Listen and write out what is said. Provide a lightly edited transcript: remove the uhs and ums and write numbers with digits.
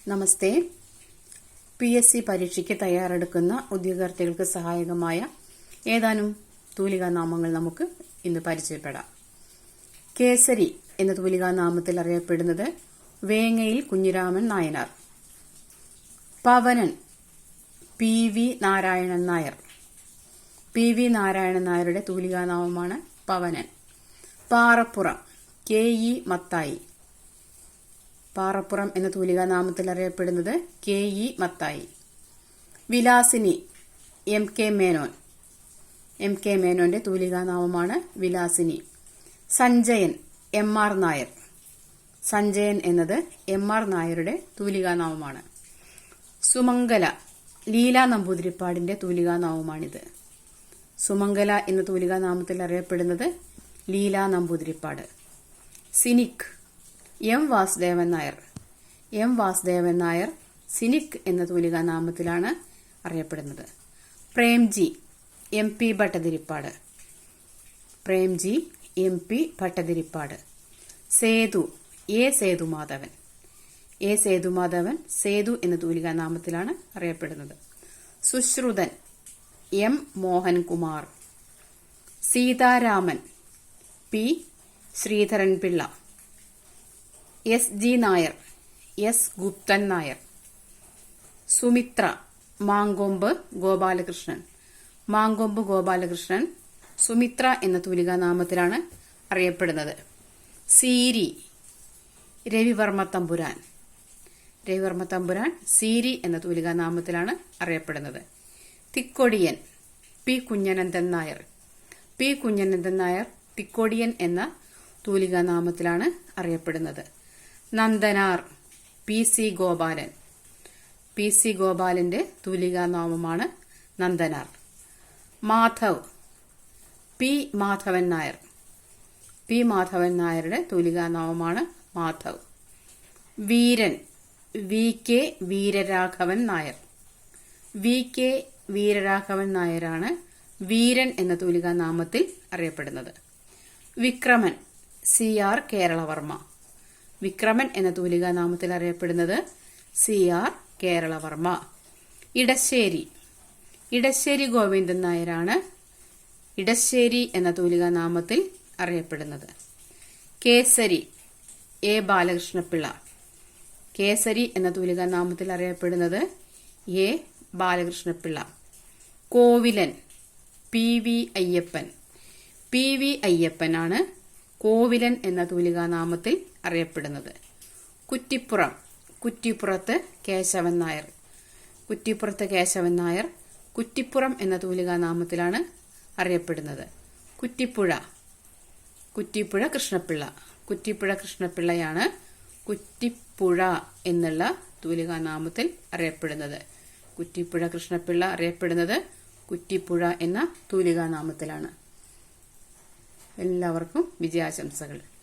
നമസ്തേ. PSC പരീക്ഷയ്ക്ക് തയ്യാറെടുക്കുന്ന ഉദ്യോഗാർത്ഥികൾക്ക് സഹായകമായ ഏതാനും തൂലികാനാമങ്ങൾ നമുക്ക് ഇന്ന് പരിചയപ്പെടാം. കേസരി എന്ന തൂലികാനാമത്തിൽ അറിയപ്പെടുന്നത് വേങ്ങയിൽ കുഞ്ഞിരാമൻ നായനാർ. പവനൻ PV നാരായണൻ നായർ. PV നാരായണൻ നായരുടെ തൂലികാനാമമാണ് പവനൻ. പാറപ്പുറം KE മത്തായി. പാറപ്പുറം എന്ന തൂലികാനാമത്തിൽ അറിയപ്പെടുന്നത് KE Mathai. Vilasini MK Menon. MK മേനോന്റെ തൂലികാനാമമാണ് വിലാസിനി. സഞ്ജയൻ MR നായർ. സഞ്ജയൻ എന്നത് MR നായരുടെ തൂലികാനാമമാണ്. സുമംഗല ലീല നമ്പൂതിരിപ്പാടിന്റെ തൂലികാനാമമാണിത്. സുമംഗല എന്ന തൂലികാനാമത്തിൽ അറിയപ്പെടുന്നത് Leela Namboothiripad. Cynic M Vasudevan Nair. M Vasudevan Nair Cynic എന്ന തൂലികാനാമത്തിലാണ് അറിയപ്പെടുന്നത്. Premji MP Bhattathiripad. Premji MP Bhattathiripad. Sethu A Sethumadhavan. A Sethumadhavan Sethu എന്ന തൂലികാനാമത്തിലാണ് അറിയപ്പെടുന്നത്. Sushruta M Mohankumar. Sitharaman P Sreedharan Pillai. SG Nair S Guptan Nair. Sumitra Mankombu Gopalakrishnan. Mankombu Gopalakrishnan Sumitra എന്ന തൂലികാനാമത്തിലാണ് അറിയപ്പെടുന്നത്. സീരി രവിവർമ്മ തമ്പുരാൻ. രവിവർമ്മ തമ്പുരാൻ സീരി എന്ന തൂലികാനാമത്തിലാണ് അറിയപ്പെടുന്നത്. തിക്കൊടിയൻ P കുഞ്ഞനന്ദൻ നായർ. P കുഞ്ഞനന്ദൻ നായർ തിക്കൊടിയൻ എന്ന തൂലികാനാമത്തിലാണ് അറിയപ്പെടുന്നത്. Nandanar PC Gopalan. PC ഗോപാലന്റെ തൂലികാനാമമാണ് Nandanar. Madhav P Madhavan Nair. P Madhavan നായരുടെ തൂലികാനാമമാണ് മാധവ്. വീരൻ VK വീരരാഘവൻ നായർ. VK വീരരാഘവൻ നായരാണ് വീരൻ എന്ന തൂലികാനാമത്തിൽ അറിയപ്പെടുന്നത്. വിക്രമൻ CR കേരളവർമ്മ. വിക്രമൻ എന്ന തൂലികാനാമത്തിൽ അറിയപ്പെടുന്നത് CR കേരളവർമ്മ. ഇടശ്ശേരി ഇടശ്ശേരി ഗോവിന്ദൻ നായരാണ് ഇടശ്ശേരി എന്ന തൂലികാനാമത്തിൽ അറിയപ്പെടുന്നത്. കേസരി A ബാലകൃഷ്ണപിള്ള. കേസരി എന്ന തൂലികാനാമത്തിൽ അറിയപ്പെടുന്നത് A Balakrishna Pillai. Kovilan PV Ayyappan. PV അയ്യപ്പനാണ് Kovilan എന്ന തൂലികാനാമത്തിൽ അറിയപ്പെടുന്നത്. കുറ്റിപ്പുറം കുറ്റിപ്പുറത്ത് കേശവൻ നായർ. കുറ്റിപ്പുറത്ത് കേശവൻ നായർ കുറ്റിപ്പുറം എന്ന തൂലികാനാമത്തിലാണ് അറിയപ്പെടുന്നത്. കുറ്റിപ്പുഴ കുറ്റിപ്പുഴ കൃഷ്ണപിള്ള. കുറ്റിപ്പുഴ കൃഷ്ണപിള്ളയാണ് കുറ്റിപ്പുഴ എന്നുള്ള തൂലികാനാമത്തിൽ അറിയപ്പെടുന്നത്. കുറ്റിപ്പുഴ കൃഷ്ണപിള്ള അറിയപ്പെടുന്നത് കുറ്റിപ്പുഴ എന്ന തൂലികാനാമത്തിലാണ്. എല്ലാവർക്കും വിജയാശംസകൾ.